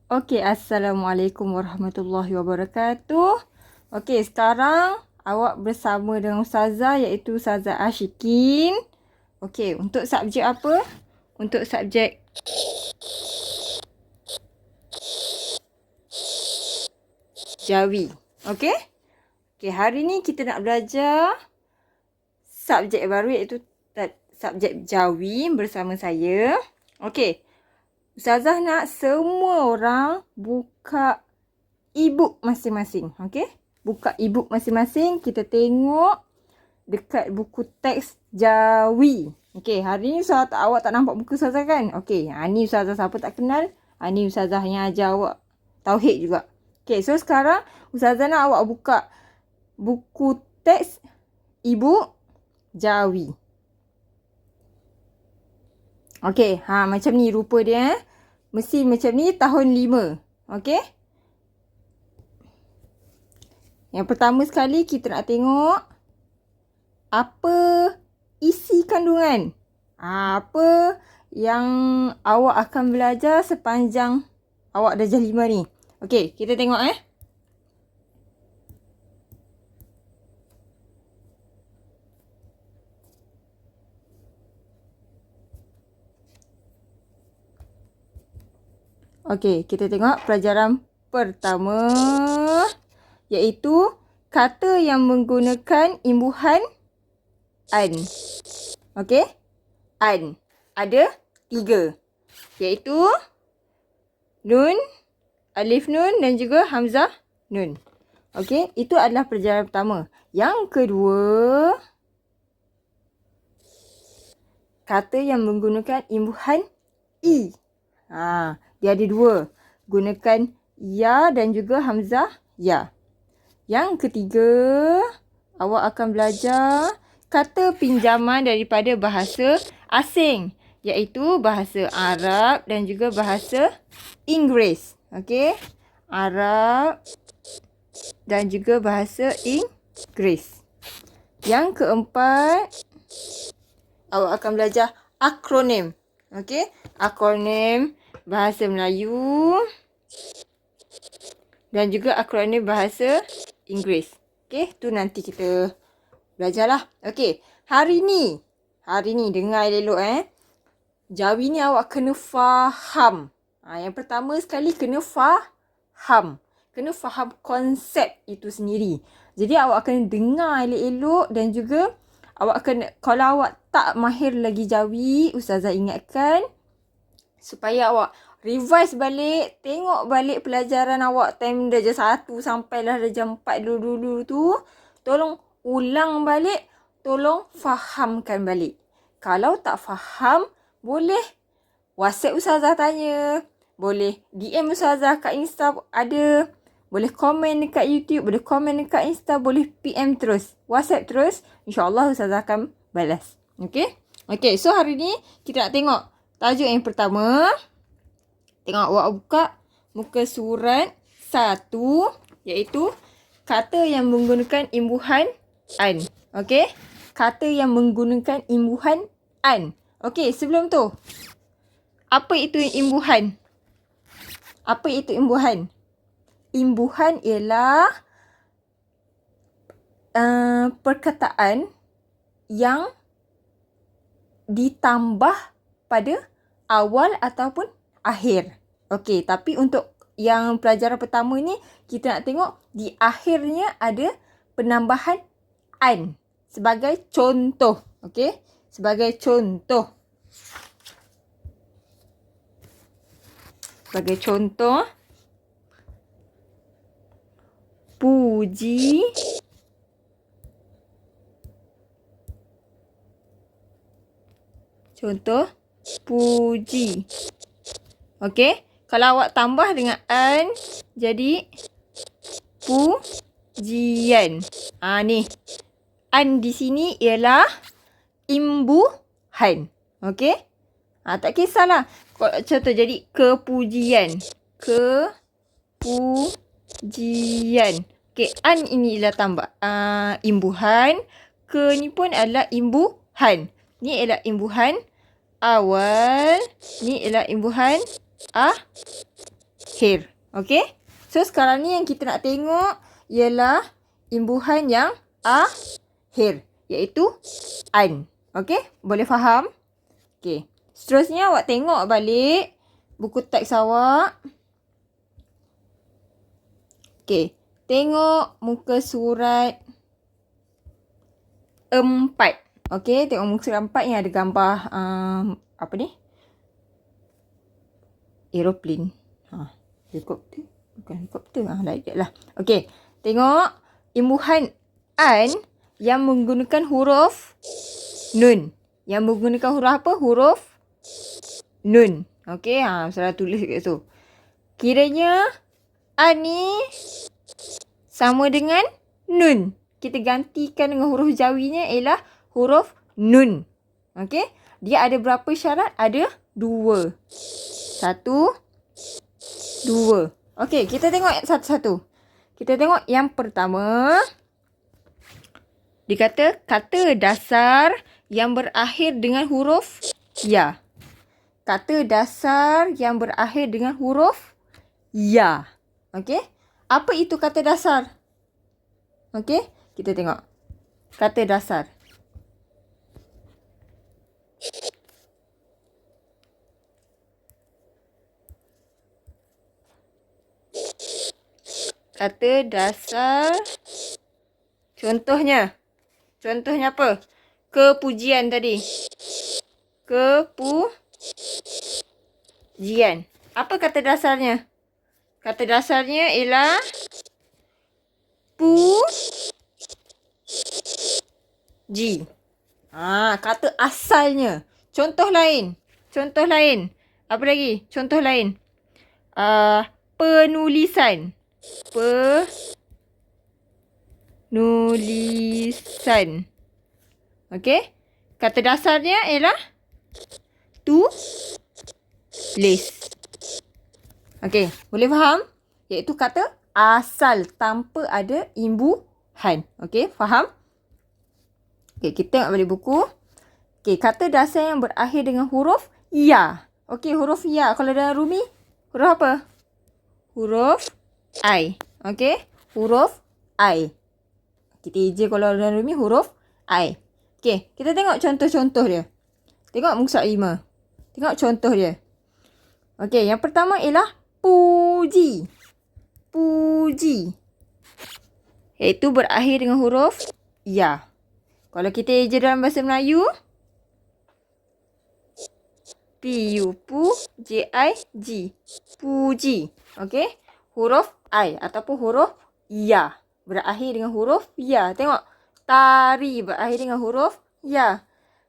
Okey, Assalamualaikum warahmatullahi wabarakatuh. Okey, sekarang awak bersama dengan Ustazah iaitu Ustazah Ashikin. Okey, untuk subjek apa? Untuk subjek Jawi. Okey? Okey, hari ni kita nak belajar subjek baru iaitu subjek Jawi bersama saya. Okey. Ustazah nak semua orang buka e-book masing-masing. Okey? Buka e-book masing-masing. Kita tengok dekat buku teks Jawi. Okey, hari ni awak tak nampak buku Ustazah kan? Okey, ni Ustazah siapa tak kenal. Ni Ustazah yang ajar awak tauhid juga. Okey, so sekarang Ustazah nak awak buka buku teks e-book Jawi. Okey, macam ni rupa dia. Mesti macam ni tahun 5. Okey? Yang pertama sekali kita nak tengok apa isi kandungan. Apa yang awak akan belajar sepanjang awak darjah 5 ni. Okey, kita tengok Okey, kita tengok pelajaran pertama iaitu kata yang menggunakan imbuhan an. Okey? An. Ada 3. Iaitu nun, alif nun dan juga hamzah nun. Okey? Itu adalah pelajaran pertama. Yang kedua, kata yang menggunakan imbuhan i. Dia ada 2. Gunakan ya dan juga hamzah ya. Yang ketiga, awak akan belajar kata pinjaman daripada bahasa asing. Iaitu bahasa Arab dan juga bahasa Inggeris. Okey? Arab dan juga bahasa Inggeris. Yang keempat, awak akan belajar akronim. Okey? Akronim bahasa Melayu dan juga akronim bahasa Inggeris. Okey, tu nanti kita belajarlah. Okey, hari ni dengar elok Jawi ni awak kena faham. Yang pertama sekali kena faham. Kena faham konsep itu sendiri. Jadi awak kena dengar elok-elok dan juga awak kena, kalau awak tak mahir lagi Jawi, Ustazah ingatkan supaya awak revise balik, tengok balik pelajaran awak time darjah 1 sampailah darjah 4 dulu-dulu tu. Tolong ulang balik, tolong fahamkan balik. Kalau tak faham, boleh WhatsApp Ustazah tanya, boleh DM Ustazah kat Insta ada, boleh komen dekat YouTube, boleh komen dekat Insta, boleh PM terus, WhatsApp terus. InsyaAllah Ustazah akan balas. Okey? Okey, so hari ni kita nak tengok tajuk yang pertama. Tengok awak buka muka surat 1 iaitu kata yang menggunakan imbuhan an. Okey? Kata yang menggunakan imbuhan an. Okey, sebelum tu, apa itu imbuhan? Apa itu imbuhan? Imbuhan ialah perkataan yang ditambah pada awal ataupun akhir. Okey, tapi untuk yang pelajaran pertama ni, kita nak tengok di akhirnya ada penambahan an. Sebagai contoh. Okey, sebagai contoh. Sebagai contoh, puji contoh, puji. Okey, kalau awak tambah dengan an, jadi pujian. Ni. An di sini ialah imbuhan. Okey? Tak kisahlah. Contoh jadi kepujian. Kepujian. Okey, an ini ialah tambah imbuhan. Ke ni pun adalah imbuhan. Ni ialah imbuhan awal. Ni ialah imbuhan akhir. Okey? So, sekarang ni yang kita nak tengok ialah imbuhan yang akhir. Iaitu an. Okey? Boleh faham? Okey. Seterusnya awak tengok balik buku teks awak. Okey. Tengok muka surat 4. Okey. Tengok muka surat 4 yang ada gambar apa ni? Aeroplane. Helikopter. Bukan helikopter. Like that lah. Okey. Tengok imbuhan an yang menggunakan huruf nun. Yang menggunakan huruf apa? Huruf nun. Okey. Salah tulis kat situ. Kiranya an ni sama dengan nun. Kita gantikan dengan huruf jawinya ialah huruf nun. Okey. Dia ada berapa syarat? Ada 2. 1, 2. Okey, kita tengok satu-satu. Kita tengok yang pertama. Dikata kata dasar yang berakhir dengan huruf ya. Kata dasar yang berakhir dengan huruf ya. Okey? Apa itu kata dasar? Okey? Kita tengok. Kata dasar. Kata dasar. Contohnya. Contohnya apa? Kepujian tadi. Kepujian. Apa kata dasarnya? Kata dasarnya ialah puji. Kata asalnya. Contoh lain. Contoh lain. Apa lagi? Contoh lain. Penulisan. Penulisan. Okey? Kata dasarnya ialah tulis. Okey, boleh faham? Iaitu kata asal tanpa ada imbuhan. Okey, faham? Okey, kita tengok balik buku. Okey, kata dasar yang berakhir dengan huruf ya. Okey, huruf ya. Kalau dalam Rumi, huruf apa? Huruf I. Okey, huruf I. Kita eja kalau dalam Rumi huruf I. Okey, kita tengok contoh-contoh dia. Tengok muka surat 5. Tengok contoh dia. Okey, yang pertama ialah puji. Puji. Iaitu berakhir dengan huruf ya. Kalau kita eja dalam bahasa Melayu, P-U-J-I-G. Puji. Okey. Huruf I ataupun huruf ya. Berakhir dengan huruf ya. Tengok. Tari berakhir dengan huruf ya.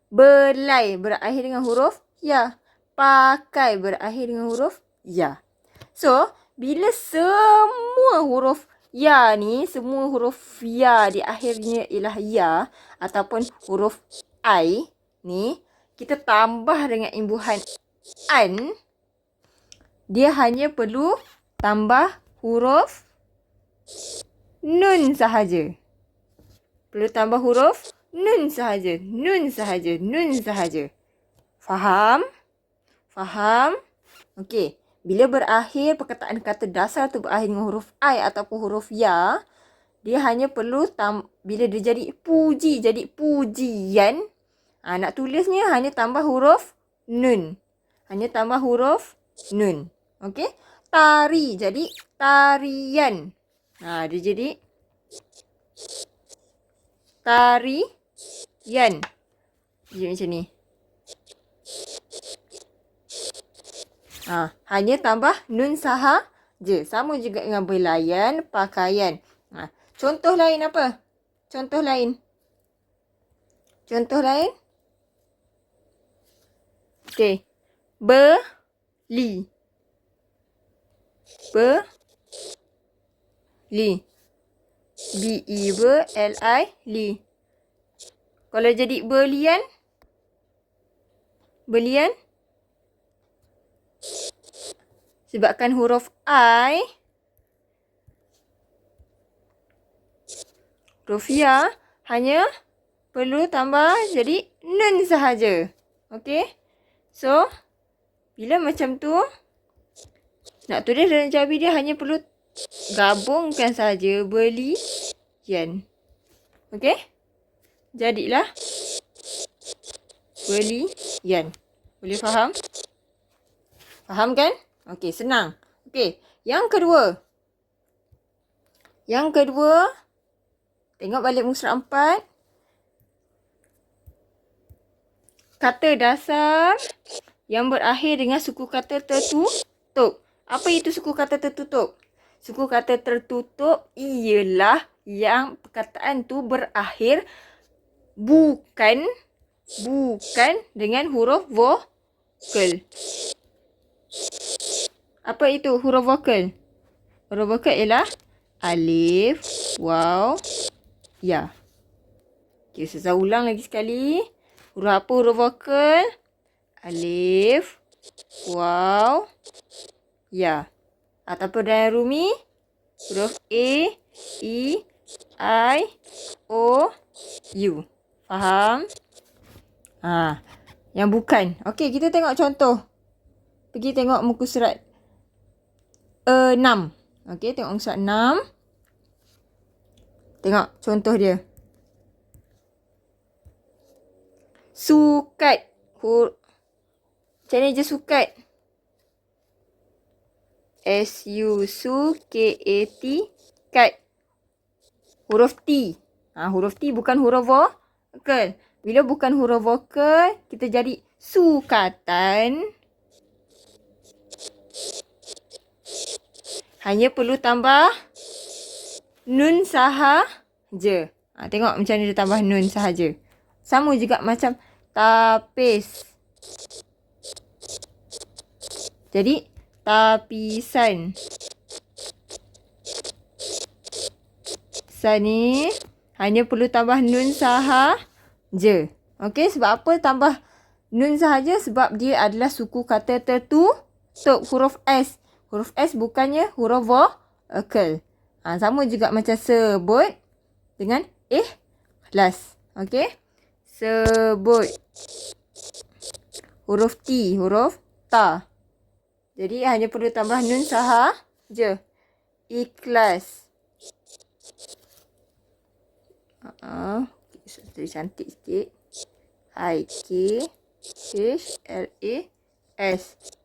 Belai berakhir dengan huruf ya. Pakai berakhir dengan huruf ya. So, bila semua huruf ya ni, semua huruf ya di akhirnya ialah ya ataupun huruf I ni, kita tambah dengan imbuhan an, dia hanya perlu tambah huruf nun sahaja. Perlu tambah huruf nun sahaja. Nun sahaja. Nun sahaja. Faham? Faham? Okey. Bila berakhir perkataan kata dasar tu berakhir dengan huruf I ataupun huruf ya, dia hanya perlu bila dia jadi puji, jadi pujian, nak tulisnya hanya tambah huruf nun. Hanya tambah huruf nun. Okey? Tari jadi tarian. Dia jadi tarian. Jadi macam ni. Hanya tambah nun sahaja. Sama juga dengan belayan, pakaian. Contoh lain apa? Contoh lain. Contoh lain. Okey. Beli. Beli. B-E-L-I. Kalau jadi belian. Belian. Sebabkan huruf I, huruf ya, hanya perlu tambah jadi nun sahaja. Okey? So, bila macam tu, Nak tulis dalam Jawi dia hanya perlu gabungkan saja belian. Okey? Jadilah belian. Boleh faham? Faham kan? Okey, senang. Okey, yang kedua. Tengok balik muka surat 4. Kata dasar yang berakhir dengan suku kata tertutup. Apa itu suku kata tertutup? Suku kata tertutup ialah yang perkataan tu berakhir bukan dengan huruf vokal. Apa itu huruf vokal? Huruf vokal ialah alif, waw, ya. Okay, saya ulang lagi sekali. Huruf apa huruf vokal? Alif, waw, ya. Ataupun dalam Rumi, huruf A, E, I, O, U. Faham? Yang bukan. Okey, kita tengok contoh. Pergi tengok muka surat 6. Okey, tengok muka surat 6. Tengok contoh dia. Sukat. Macam mana je sukat? S-U-K-A-T. Kat. Huruf T. Huruf T bukan huruf vokal. Bila bukan huruf vokal, kita jadi sukatan. Hanya perlu tambah nun sahaja. Tengok macam mana dia tambah nun sahaja. Sama juga macam tapis. Jadi, tapisan. Tapisan ni hanya perlu tambah nun sahaja. Okey, sebab apa tambah nun sahaja? Sebab dia adalah suku kata tertutup, huruf S. Huruf S bukannya huruf vokal. Sama juga macam sebut dengan ikhlas. Okey? Sebut. Huruf T, huruf ta. Jadi hanya perlu tambah nun sahaja. Ikhlas. Tulis cantik sikit. I-K-H-L-A-S.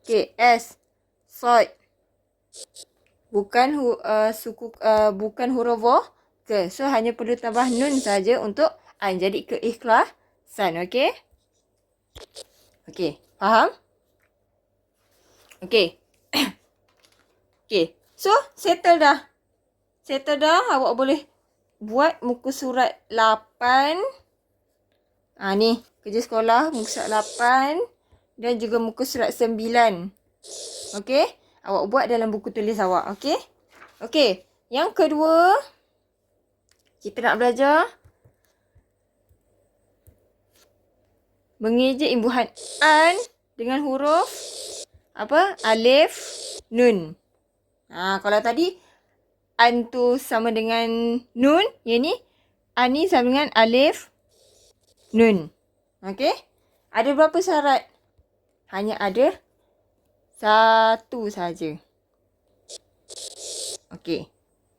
K-S. Sod. Bukan bukan huruf vokal. So hanya perlu tambah nun saja untuk jadi keikhlasan. Okey? Okey, faham? Okey. Okey. So, settle dah. Awak boleh buat muka surat 8. Ni, kerja sekolah muka surat 8 dan juga muka surat 9. Okey? Awak buat dalam buku tulis awak. Okey? Okey. Yang kedua, kita nak belajar mengeja imbuhan an dengan huruf alif, nun. Kalau tadi an tu sama dengan nun, yang ni an ni sama dengan alif, nun. Okey? Ada berapa syarat? Hanya ada satu saja. Okey.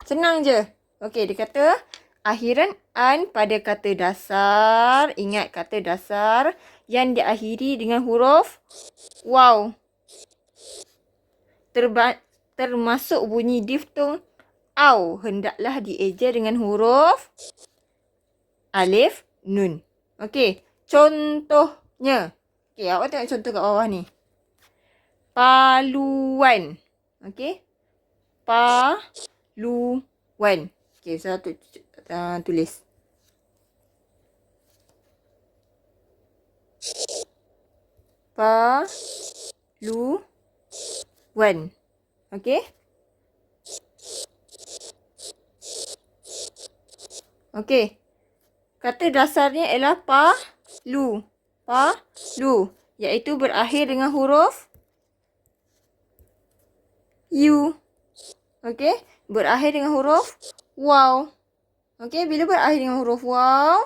Senang je. Okey, dia kata akhiran an pada kata dasar. Ingat kata dasar yang diakhiri dengan huruf waw. Termasuk bunyi diftung au. Hendaklah dieja dengan huruf alif, nun. Okey, contohnya. Okey, awak tengok contoh kat bawah ni. Paluan. Okey. Paluan. Okey, saya tulis. Paluan. Okey. Okey. Kata dasarnya ialah palu. Palu. Iaitu berakhir dengan huruf U. Okey. Berakhir dengan huruf waw. Okey. Bila berakhir dengan huruf waw,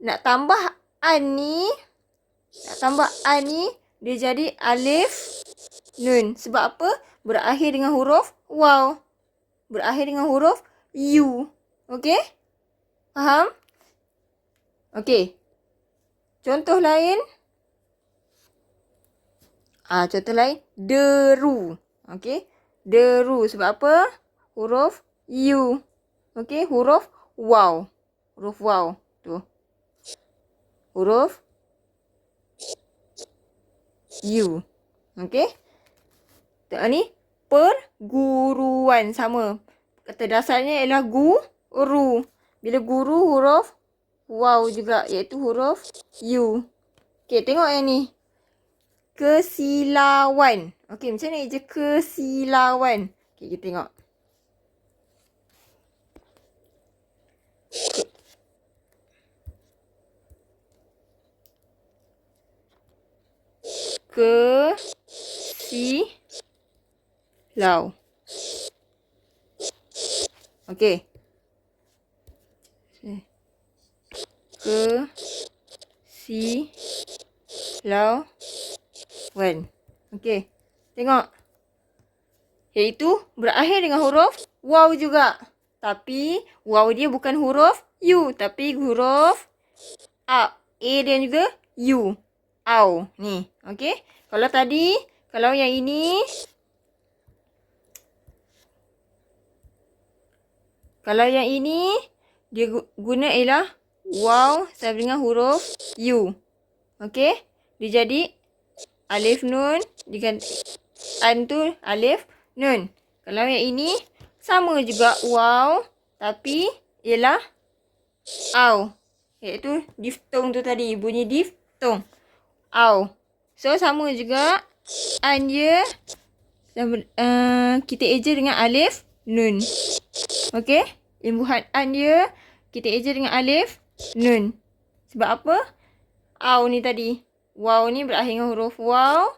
nak tambah an ni, dia jadi alif, nun. Sebab apa? berakhir dengan huruf waw. Berakhir dengan huruf U. Okey? Faham? Okey. Contoh lain. Contoh lain. Deru. Okey? Deru. Sebab apa? Huruf U. Okey? Huruf waw. Huruf waw. Tu. Huruf U. Okey? Tengok ni. Perguruan. Sama. Kata dasarnya ialah guru. Bila guru huruf waw juga. Iaitu huruf U. Okey, tengok yang ni. Kesilauan. Okey, macam mana je kesilauan? Okey, kita tengok. Kesilau. Okey. Kesilauan. Okey. Tengok. Iaitu berakhir dengan huruf waw juga. Tapi waw dia bukan huruf U. Tapi huruf A. A dan juga U. Au. Ni. Okey. Kalau tadi, kalau yang ini. Kalau yang ini, dia guna ialah waw sama dengan huruf U. Okey. Dia jadi alif nun. Diganti an tu alif nun. Kalau yang ini, sama juga waw. Tapi ialah au. Iaitu diftong tu tadi. Bunyi diftong. Au. So, sama juga. An dia. Kita eja dengan alif nun. Okey? Imbuhan an dia. Kita eja dengan alif nun. Sebab apa? Au ni tadi. Waw ni berakhir dengan huruf waw.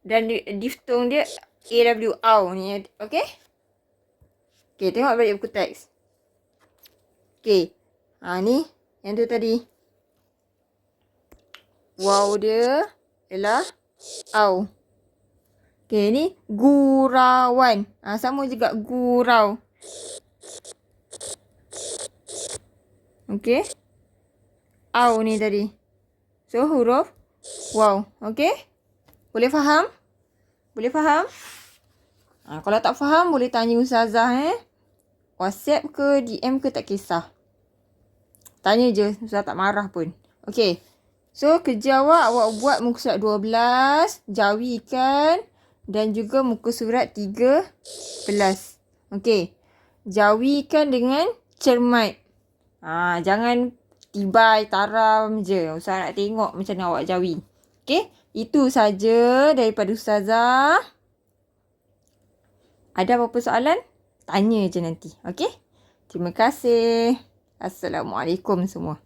Dan diftong dia AW. Au ni. Okey? Okey, tengok balik buku teks. Okey. Ni. Yang tu tadi. Waw dia ialah au. Okey, ni gurauan. Sama juga gurau. Okey. Au ni tadi. So, huruf waw. Okey? Boleh faham? Boleh faham? Kalau tak faham, boleh tanya Ustazah. WhatsApp ke, DM ke, tak kisah. Tanya je. Ustazah tak marah pun. Okey. So, kerja awak buat muka surat 12. Jawikan. Dan juga muka surat 13. Okey. Jawikan dengan cermat. Jangan tibai, taram je. Ustazah nak tengok macam mana awak jawi. Okey. Itu saja daripada Ustazah. Ada apa-apa soalan? Tanya je nanti. Okey. Terima kasih. Assalamualaikum semua.